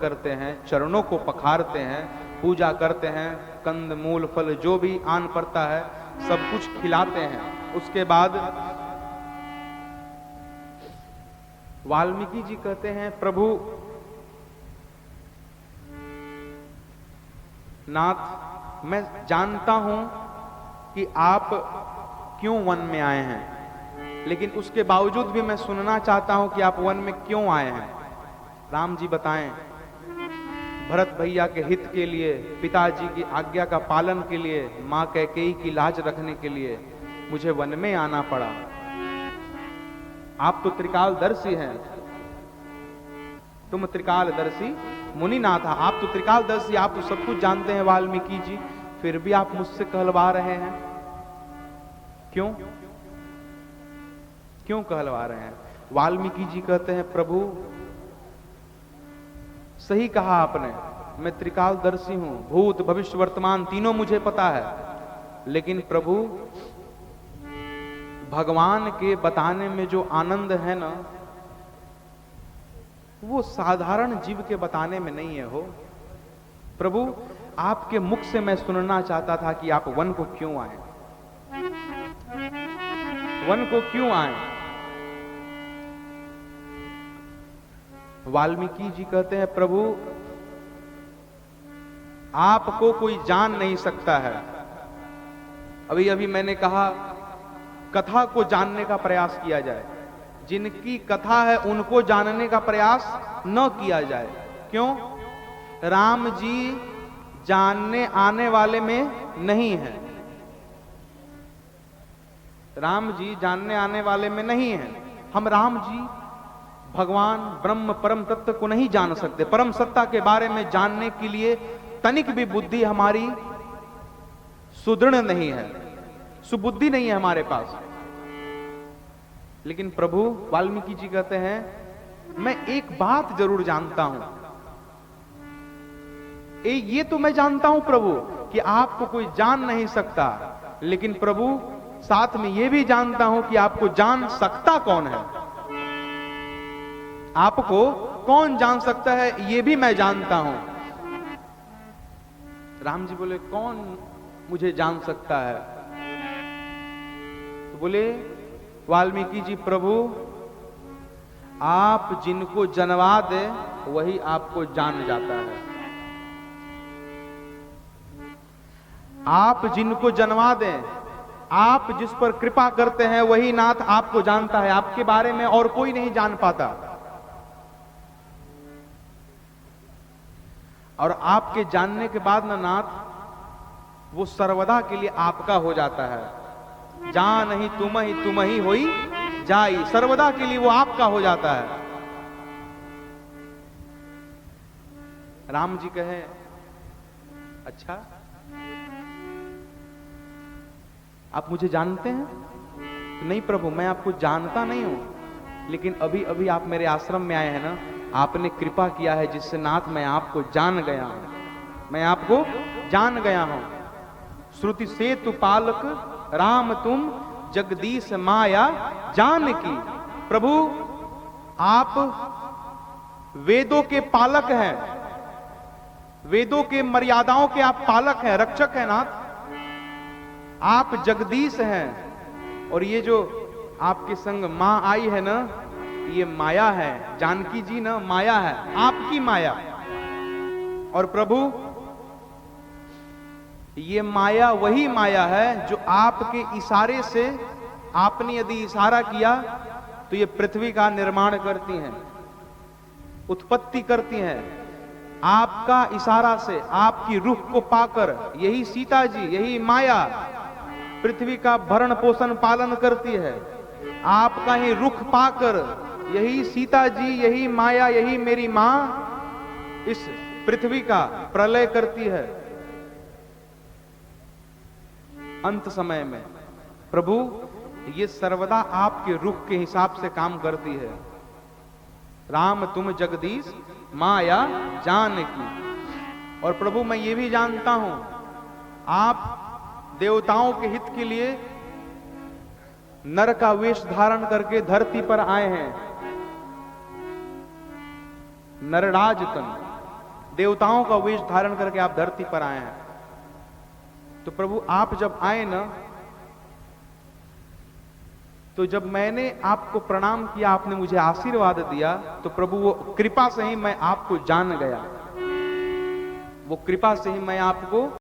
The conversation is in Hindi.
करते हैं, चरणों को पखारते हैं, पूजा करते हैं, कंद मूल फल जो भी आन पड़ता है सब कुछ खिलाते हैं। उसके बाद वाल्मीकि जी कहते हैं, प्रभु नाथ, मैं जानता हूं कि आप क्यों वन में आए हैं, लेकिन उसके बावजूद भी मैं सुनना चाहता हूं कि आप वन में क्यों आए हैं। राम जी बताएं। भरत भैया के हित के लिए, पिताजी की आज्ञा का पालन के लिए, मां कैकेयी की लाज रखने के लिए मुझे वन में आना पड़ा। आप तो त्रिकालदर्शी हैं, तुम त्रिकालदर्शी मुनिनाथ, आप तो त्रिकालदर्शी, आप तो सब कुछ जानते हैं वाल्मीकि जी, फिर भी आप मुझसे कहलवा रहे हैं, क्यों क्यों कहलवा रहे हैं? वाल्मीकि जी कहते हैं, प्रभु सही कहा आपने, मैं त्रिकालदर्शी हूं, भूत भविष्य वर्तमान तीनों मुझे पता है, लेकिन प्रभु भगवान के बताने में जो आनंद है ना, वो साधारण जीव के बताने में नहीं है हो। प्रभु आपके मुख से मैं सुनना चाहता था कि आप वन को क्यों आए, वन को क्यों आए। वाल्मीकि जी कहते हैं, प्रभु आपको कोई जान नहीं सकता है। अभी अभी मैंने कहा कथा को जानने का प्रयास किया जाए, जिनकी कथा है उनको जानने का प्रयास न किया जाए। क्यों? राम जी जानने आने वाले में नहीं है, राम जी जानने आने वाले में नहीं है। हम राम जी भगवान ब्रह्म परम तत्व को नहीं जान सकते, परम सत्ता के बारे में जानने के लिए तनिक भी बुद्धि हमारी सुदृढ़ नहीं है, सुबुद्धि नहीं है हमारे पास। लेकिन प्रभु वाल्मीकि जी कहते हैं, मैं एक बात जरूर जानता हूं, ये तो मैं जानता हूं प्रभु कि आपको कोई जान नहीं सकता, लेकिन प्रभु साथ में यह भी जानता हूं कि आपको जान सकता कौन है, आपको कौन जान सकता है ये भी मैं जानता हूं। राम जी बोले, कौन मुझे जान सकता है? तो बोले वाल्मीकि जी, प्रभु आप जिनको जनवा दे वही आपको जान जाता है, आप जिनको जनवा दें, आप जिस पर कृपा करते हैं वही नाथ आपको जानता है, आपके बारे में और कोई नहीं जान पाता। और आपके जानने के बाद ना नाथ वो सर्वदा के लिए आपका हो जाता है, जान ही तुम ही होई जाई, सर्वदा के लिए वो आपका हो जाता है। राम जी कहे, अच्छा आप मुझे जानते हैं? तो नहीं प्रभु, मैं आपको जानता नहीं हूं, लेकिन अभी अभी आप मेरे आश्रम में आए हैं ना, आपने कृपा किया है जिससे नाथ मैं आपको जान गया हूं, मैं आपको जान गया हूं। श्रुति सेतु पालक राम तुम जगदीश माया जान की। प्रभु आप वेदों के पालक हैं, वेदों के मर्यादाओं के आप पालक हैं, रक्षक हैं नाथ, आप जगदीश हैं। और ये जो आपके संग मां आई है ना, ये माया है, जानकी जी ना माया है, आपकी माया। और प्रभु ये माया वही माया है जो आपके इशारे से, आपने यदि इशारा किया तो ये पृथ्वी का निर्माण करती हैं, उत्पत्ति करती हैं। आपका इशारा से, आपकी रूह को पाकर यही सीता जी, यही माया पृथ्वी का भरण पोषण पालन करती है। आपका ही रुख पाकर यही सीता जी, यही माया, यही मेरी मां इस पृथ्वी का प्रलय करती है अंत समय में। प्रभु ये सर्वदा आपके रुख के हिसाब से काम करती है। राम तुम जगदीश माया जान की। और प्रभु मैं ये भी जानता हूं, आप देवताओं के हित के लिए नर का वेश धारण करके धरती पर आए हैं, नरराज तन, देवताओं का वेश धारण करके आप धरती पर आए हैं। तो प्रभु आप जब आए ना, तो जब मैंने आपको प्रणाम किया, आपने मुझे आशीर्वाद दिया, तो प्रभु वो कृपा से ही मैं आपको जान गया, वो कृपा से ही मैं आपको